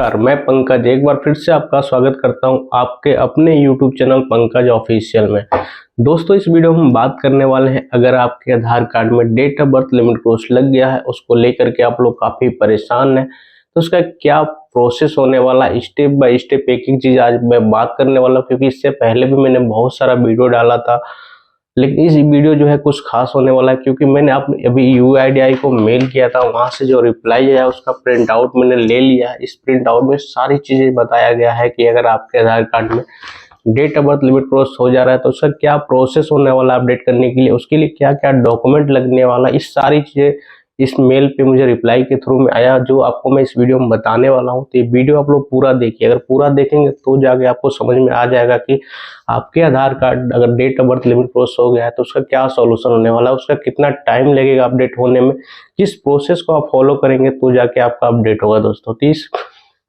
नमस्कार, मैं पंकज एक बार फिर से आपका स्वागत करता हूं आपके अपने YouTube चैनल पंकज ऑफिशियल में। दोस्तों, इस वीडियो में हम बात करने वाले हैं, अगर आपके आधार कार्ड में date of birth limit cross लग गया है, उसको लेकर के आप लोग काफ़ी परेशान हैं, तो उसका क्या प्रोसेस होने वाला है, स्टेप बाय स्टेप एक एक चीज़ आज मैं बात करने वाला हूँ। क्योंकि इससे पहले भी मैंने बहुत सारा वीडियो डाला था, लेकिन इस वीडियो जो है कुछ खास होने वाला है, क्योंकि मैंने आप अभी यूआईडीआई को मेल किया था, वहां से जो रिप्लाई आया उसका प्रिंट आउट मैंने ले लिया है। इस प्रिंट आउट में सारी चीजें बताया गया है कि अगर आपके आधार कार्ड में date of birth limit cross हो जा रहा है तो उसका क्या प्रोसेस होने वाला है अपडेट करने के लिए, उसके लिए क्या क्या डॉक्यूमेंट लगने वाला, इस सारी चीजें इस मेल पे मुझे रिप्लाई के थ्रू में आया, जो आपको मैं इस वीडियो में बताने वाला हूं। तो ये वीडियो आप लोग पूरा देखिए, अगर पूरा देखेंगे तो जाके आपको समझ में आ जाएगा कि आपके आधार कार्ड अगर date of birth limit cross हो गया है तो उसका क्या सॉल्यूशन होने वाला है, उसका कितना टाइम लगेगा अपडेट होने में, किस प्रोसेस को आप फॉलो करेंगे तो जाके आपका अपडेट होगा। दोस्तों, तो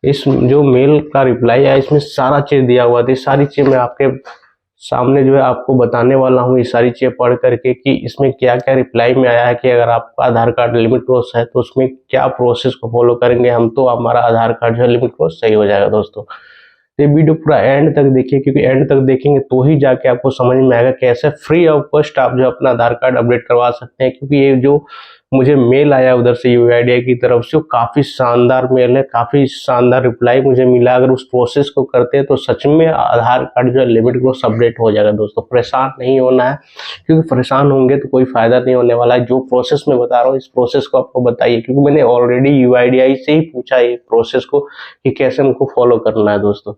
इस जो मेल का रिप्लाई है इसमें सारा चीज दिया हुआ था, सारी चीज मैं आपके सामने जो है आपको बताने वाला हूँ, ये सारी चीजें पढ़ करके कि इसमें क्या क्या रिप्लाई में आया है कि अगर आपका आधार कार्ड लिमिट क्रॉस है तो उसमें क्या प्रोसेस को फॉलो करेंगे हम, तो हमारा आधार कार्ड जो है लिमिट क्रॉस सही हो जाएगा। दोस्तों, ये वीडियो पूरा एंड तक देखिए, क्योंकि एंड तक देखेंगे तो ही जाके आपको समझ में आएगा कैसे फ्री ऑफ कॉस्ट आप जो अपना आधार कार्ड अपडेट करवा सकते हैं। क्योंकि ये जो मुझे मेल आया उधर से यूआईडीआई की तरफ से, वो काफी शानदार मेल है, काफी शानदार रिप्लाई मुझे मिला। अगर उस प्रोसेस को करते हैं तो सच में आधार कार्ड जो है लिमिट क्रॉस अपडेट हो जाएगा। दोस्तों, परेशान नहीं होना है, क्योंकि परेशान होंगे तो कोई फायदा नहीं होने वाला है। जो प्रोसेस मैं बता रहा हूँ इस प्रोसेस को आपको बताइए, क्योंकि मैंने ऑलरेडी यूआईडीआई से ही पूछा ये प्रोसेस को कि कैसे हमको फॉलो करना है। दोस्तों,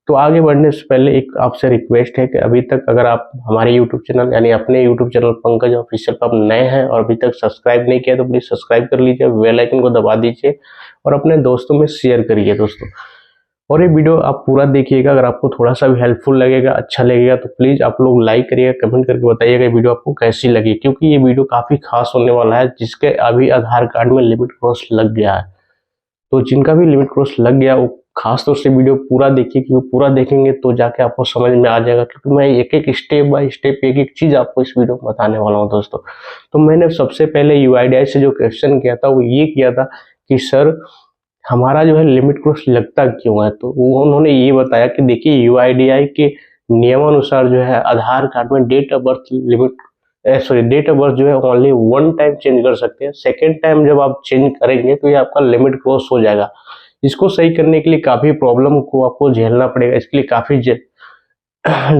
तो आगे बढ़ने से पहले एक आपसे रिक्वेस्ट है कि अभी तक अगर आप हमारे यूट्यूब चैनल यानी अपने यूट्यूब चैनल पंकज ऑफिशियल पर आप नए हैं और अभी तक सब्सक्राइब नहीं किया तो प्लीज सब्सक्राइब कर लीजिए, बेल आइकन को दबा दीजिए और अपने दोस्तों में शेयर करिए। दोस्तों, और ये वीडियो आप पूरा देखिएगा, अगर आपको थोड़ा सा भी हेल्पफुल लगेगा, अच्छा लगेगा तो प्लीज आप लोग लाइक करिएगा, कमेंट करके बताइएगा वीडियो आपको कैसी लगी, क्योंकि ये वीडियो काफी खास होने वाला है जिसके अभी आधार कार्ड में लिमिट क्रॉस लग गया है। तो जिनका भी लिमिट क्रॉस लग गया वो खास तौर से वीडियो पूरा देखिए, क्योंकि पूरा देखेंगे तो जाके आपको समझ में आ जाएगा, क्योंकि मैं एक एक स्टेप बाय स्टेप एक एक चीज आपको इस वीडियो में बताने वाला हूँ। दोस्तों, तो मैंने सबसे पहले यूआईडीआई से जो क्वेश्चन किया था वो ये किया था कि सर हमारा जो है लिमिट क्रॉस लगता क्यों है, तो वो उन्होंने ये बताया कि देखिए यूआईडीआई के नियमानुसार जो है आधार कार्ड में date of birth date of birth जो है ओनली वन टाइम चेंज कर सकते हैं। सेकेंड टाइम जब आप चेंज करेंगे तो ये आपका लिमिट क्रॉस हो जाएगा। इसको सही करने के लिए काफी प्रॉब्लम को आपको झेलना पड़ेगा, इसके लिए काफी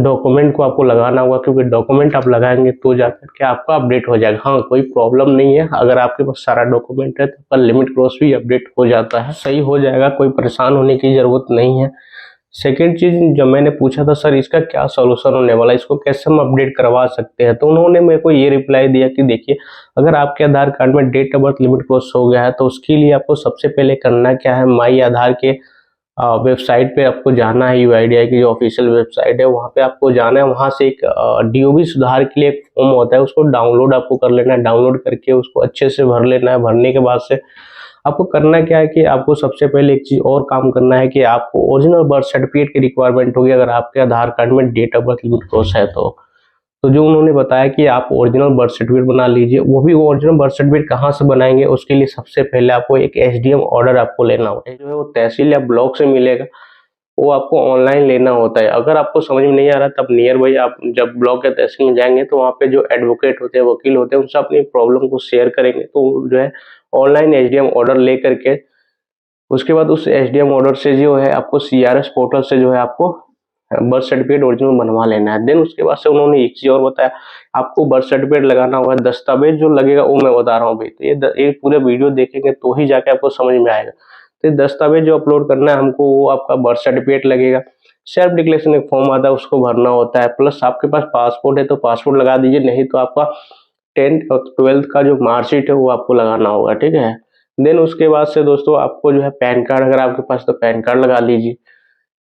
डॉक्यूमेंट को आपको लगाना होगा, क्योंकि डॉक्यूमेंट आप लगाएंगे तो जाकर के आपका अपडेट हो जाएगा। हाँ, कोई प्रॉब्लम नहीं है, अगर आपके पास सारा डॉक्यूमेंट है तो आपका लिमिट क्रॉस भी अपडेट हो जाता है, सही हो जाएगा, कोई परेशान होने की जरूरत नहीं है। सेकेंड चीज जब मैंने पूछा था सर इसका क्या सॉल्यूशन होने वाला है, इसको कैसे हम अपडेट करवा सकते हैं, तो उन्होंने मेरे को ये रिप्लाई दिया कि देखिए अगर आपके आधार कार्ड में date of birth limit cross हो गया है तो उसके लिए आपको सबसे पहले करना क्या है, माई आधार के वेबसाइट पे आपको जाना है। यूआईडीआई की जो ऑफिशियल वेबसाइट है वहाँ पे आपको जाना है, वहाँ से एक डीओबी सुधार के लिए एक फॉर्म होता है, उसको डाउनलोड आपको कर लेना है। डाउनलोड करके उसको अच्छे से भर लेना है। भरने के बाद से आपको करना क्या है कि आपको सबसे पहले एक चीज और काम करना है कि आपको ओरिजिनल बर्थ सर्टिफिकेट की रिक्वायरमेंट होगी, अगर आपके आधार कार्ड में date of birth limit cross है तो जो उन्होंने बताया कि आप ओरिजिनल बर्थ सर्टिफिकेट बना लीजिए। वो भी ओरिजिनल बर्थ सर्टिफिकेट कहाँ से बनाएंगे, उसके लिए सबसे पहले आपको एक एसडीएम ऑर्डर आपको लेना होगा, जो है वो तहसील या ब्लॉक से मिलेगा, वो आपको ऑनलाइन लेना होता है। अगर आपको समझ में नहीं आ रहा तब नियर बाई आप जब ब्लॉक या तहसील में जाएंगे तो वहाँ पे जो एडवोकेट होते हैं, वकील होते हैं, उनसे अपनी प्रॉब्लम को शेयर करेंगे तो जो है ऑनलाइन एसडीएम ऑर्डर ले करके उसके बाद उस एसडीएम ऑर्डर से जो है आपको सीआरएस पोर्टल से जो है आपको बर्थ सर्टिफिकेट ओरिजिनल बनवा लेना है। देन उसके बाद से उन्होंने एक चीज और बताया, आपको बर्थ सर्टिफिकेट लगाना होगा। दस्तावेज जो लगेगा वो मैं बता रहा हूँ भाई, तो ये पूरे वीडियो देखेंगे तो ही जाके आपको समझ में आएगा। तो दस्तावेज जो अपलोड करना है हमको, वो आपका बर्थ सर्टिफिकेट लगेगा, सेल्फ डिक्लेरेशन एक फॉर्म आता है उसको भरना होता है, प्लस आपके पास पासपोर्ट है तो पासपोर्ट लगा दीजिए, नहीं तो आपका 10th और 12th का जो मार्कशीट है वो आपको लगाना होगा, ठीक है। देन उसके बाद से दोस्तों आपको जो है पैन कार्ड, अगर आपके पास तो पैन कार्ड लगा लीजिए।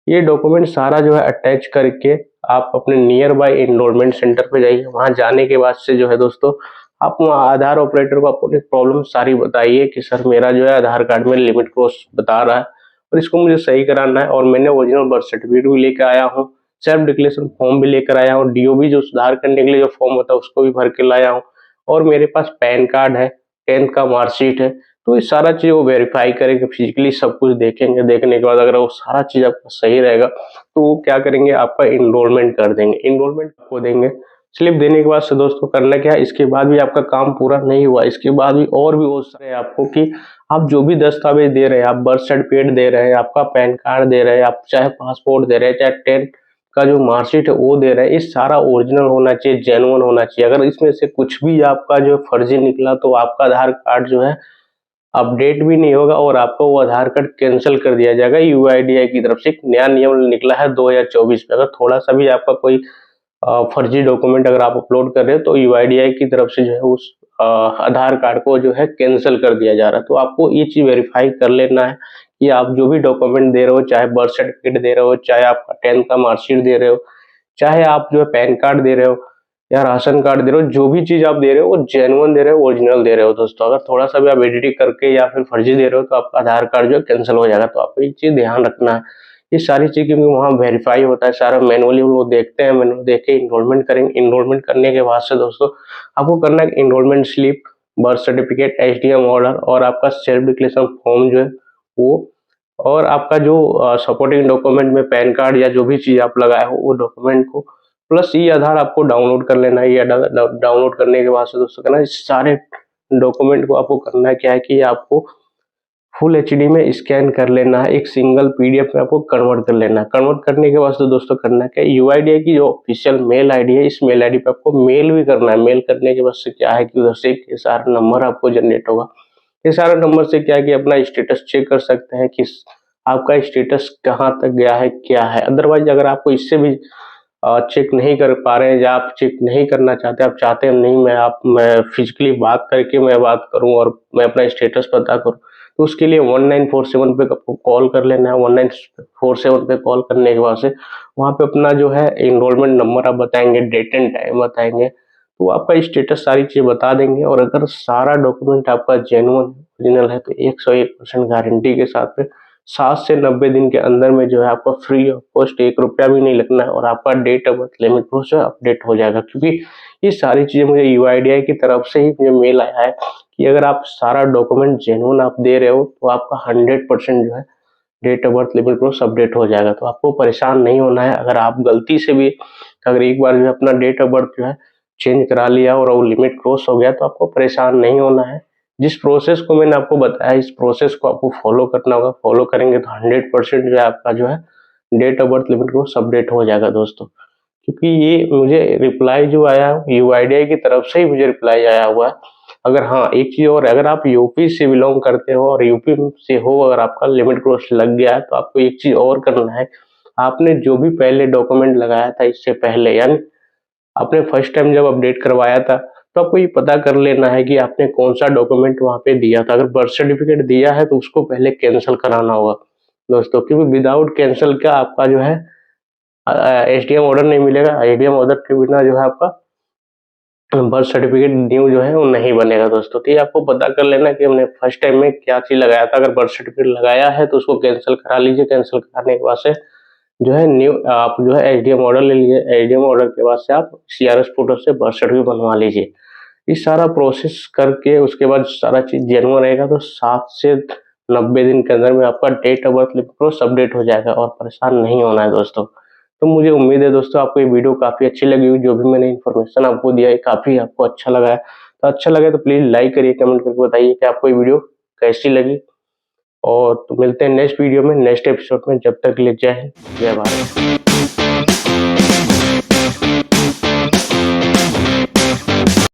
ये डॉक्यूमेंट सारा जो है अटैच करके आप अपने नियर बाय एनरोलमेंट सेंटर पे जाइए। वहां जाने के बाद से जो है दोस्तों आप वहाँ आधार ऑपरेटर को अपनी प्रॉब्लम सारी बताइए कि सर मेरा जो है आधार कार्ड में लिमिट क्रॉस बता रहा है और इसको मुझे सही कराना है, और मैंने ओरिजिनल बर्थ सर्टिफिकेट भी लेकर आया हूँ, सेल्फ डिक्लेरेशन फॉर्म भी लेकर आया हूँ, डीओबी जो सुधार करने के लिए जो फॉर्म होता है उसको भी भर के लाया हूँ, और मेरे पास पैन कार्ड है, 10th का मार्कशीट है। तो ये सारा चीज़ वो वेरीफाई करेंगे, फिजिकली सब कुछ देखेंगे। देखने के बाद अगर वो सारा चीज़ आपका सही रहेगा तो वो क्या करेंगे, आपका इनरोलमेंट कर देंगे। इनरोलमेंट आपको देंगे, स्लिप देने के बाद से दोस्तों करना क्या है, इसके बाद भी आपका काम पूरा नहीं हुआ, इसके बाद भी और भी हो सकता है आपको कि आप जो भी दस्तावेज दे रहे हैं, आप बर्थ सर्टिफिकेट दे रहे हैं, आपका पैन कार्ड दे रहे हैं, आप चाहे पासपोर्ट दे रहे हैं, चाहे 10th का जो मार्कशीट है वो दे रहे हैं, ये सारा ओरिजिनल होना चाहिए, जेन्युइन होना चाहिए। अगर इसमें से कुछ भी आपका जो फर्जी निकला तो आपका आधार कार्ड जो है अपडेट भी नहीं होगा और आपको वो आधार कार्ड कैंसिल कर दिया जाएगा। यूआईडीआई की तरफ से एक नया नियम निकला है 2024 में। अगर थोड़ा सा भी आपका कोई फर्जी डॉक्यूमेंट अगर आप अपलोड कर रहे हो तो यूआईडीआई की तरफ से जो है उस आधार कार्ड को जो है कैंसिल कर दिया जा रहा है। तो आपको ये चीज वेरीफाई कर लेना है कि आप जो भी डॉक्यूमेंट दे रहे हो, चाहे बर्थ सर्टिफिकेट दे रहे हो, चाहे आपका 10th का मार्कशीट दे रहे हो, चाहे आप जो है पैन कार्ड दे रहे हो या राशन कार्ड दे रहे हो, जो भी चीज आप दे रहे हो वो जेन्युइन दे रहे हो, ओरिजिनल दे रहे हो दोस्तों। अगर थोड़ा सा भी आप एडिटिंग करके या फिर फर्जी दे रहे हो तो आपका आधार कार्ड जो है कैंसिल हो जाएगा। तो आपको ये चीज ध्यान रखना है। ये सारी चीज क्योंकि वहाँ वेरीफाई होता है, सारा मैनुअली वो देखते हैं, मैनुअल देख के इनरोलमेंट करेंगे। इनरोलमेंट करने के बाद से दोस्तों आपको करना है enrolment slip, birth certificate, SDM order और आपका सेल्फ डिक्लेरेशन फॉर्म जो है वो, और आपका जो सपोर्टिंग डॉक्यूमेंट में पैन कार्ड या जो भी चीज आप लगाए हो वो डॉक्यूमेंट को, प्लस ई आधार आपको डाउनलोड कर लेना है। ये डाउनलोड करने के बाद से दोस्तों करना है इस सारे डॉक्यूमेंट को आपको करना है क्या है कि आपको फुल एचडी में स्कैन कर लेना है, एक सिंगल पीडीएफ में आपको कन्वर्ट कर लेना है। कन्वर्ट करने के बाद दोस्तों करना है क्या, यूआईडीआई की जो ऑफिशियल मेल आईडी है, इस मेल आईडी पे आपको मेल भी करना है। मेल करने के बाद से क्या है कि उधर से ये सारा नंबर आपको जनरेट होगा। ये सारा नंबर से क्या है कि अपना स्टेटस चेक कर सकते हैं कि आपका स्टेटस कहाँ तक गया है, क्या है। अदरवाइज अगर आपको इससे भी चेक नहीं कर पा रहे हैं या आप चेक नहीं करना चाहते, आप चाहते हैं नहीं मैं फिजिकली बात करके मैं बात करूं और मैं अपना स्टेटस पता करूं, तो उसके लिए 1947 पे आपको कॉल कर लेना है। 1947 पे कॉल करने के बाद से वहाँ पे अपना जो है एनरोलमेंट नंबर आप बताएंगे, डेट एंड टाइम बताएंगे, तो आपका स्टेटस सारी चीज़ बता देंगे। और अगर सारा डॉक्यूमेंट आपका जेन्युइन ओरिजिनल है तो 101% गारंटी के साथ में 7 से 90 दिन के अंदर में जो है आपका फ्री ऑफ कॉस्ट 1 रुपया भी नहीं लगना है और आपका date of birth limit proof जो है अपडेट हो जाएगा। क्योंकि ये सारी चीज़ें मुझे यूआईडीआई की तरफ से ही मुझे मेल आया है कि अगर आप सारा डॉक्यूमेंट जेन्युइन आप दे रहे हो तो आपका 100% जो है date of birth limit proof update हो जाएगा। तो आपको परेशान नहीं होना है। अगर आप गलती से भी अगर एक बार जो है अपना डेट ऑफ बर्थ जो है चेंज करा लिया और वो लिमिट क्रॉस हो गया तो आपको परेशान नहीं होना है। जिस प्रोसेस को मैंने आपको बताया इस प्रोसेस को आपको फॉलो करना होगा। फॉलो करेंगे तो 100% जो है आपका जो है date of birth limit cross update हो जाएगा दोस्तों। क्योंकि ये मुझे रिप्लाई जो आया यूआईडीआई की तरफ से ही मुझे रिप्लाई आया हुआ है। अगर हाँ एक चीज और, अगर आप यूपी से बिलोंग करते हो और यूपी से हो, अगर आपका लिमिट क्रॉस लग गया है तो आपको एक चीज और करना है। आपने जो भी पहले डॉक्यूमेंट लगाया था इससे पहले, यानी आपने फर्स्ट टाइम जब अपडेट करवाया था तो आपको ये पता कर लेना है कि आपने कौन सा डॉक्यूमेंट वहाँ पे दिया था। अगर बर्थ सर्टिफिकेट दिया है तो उसको पहले कैंसिल कराना होगा दोस्तों, क्योंकि विदाउट कैंसिल का आपका जो है एसडीएम ऑर्डर नहीं मिलेगा। एसडीएम ऑर्डर के बिना जो है आपका बर्थ सर्टिफिकेट न्यू जो है वो नहीं बनेगा दोस्तों। तो ये आपको पता कर लेना कि हमने फर्स्ट टाइम में क्या चीज लगाया था। अगर बर्थ सर्टिफिकेट लगाया है तो उसको कैंसिल करा लीजिए। कैंसिल कराने के बाद से जो है न्यू आप जो है एसडीएम ऑर्डर ले लीजिए। एसडीएम ऑर्डर के बाद से आप सीआरएस फोटो से बर्थ सर्टिफिकेट बनवा लीजिए। इस सारा प्रोसेस करके उसके बाद सारा चीज जेन्युइन रहेगा तो 7 से 90 दिन के अंदर में आपका date of birth limit update हो जाएगा और परेशान नहीं होना है दोस्तों। तो मुझे उम्मीद है दोस्तों आपको ये वीडियो काफी अच्छी लगी होगी। जो भी मैंने इन्फॉर्मेशन आपको दिया है काफी आपको अच्छा लगा है। तो अच्छा लगे तो प्लीज लाइक करिए, कमेंट करके बताइए कि आपको ये वीडियो कैसी लगी। और तो मिलते हैं नेक्स्ट वीडियो में, नेक्स्ट एपिसोड में। जब तक के लिए जय हिंद, जय भारत।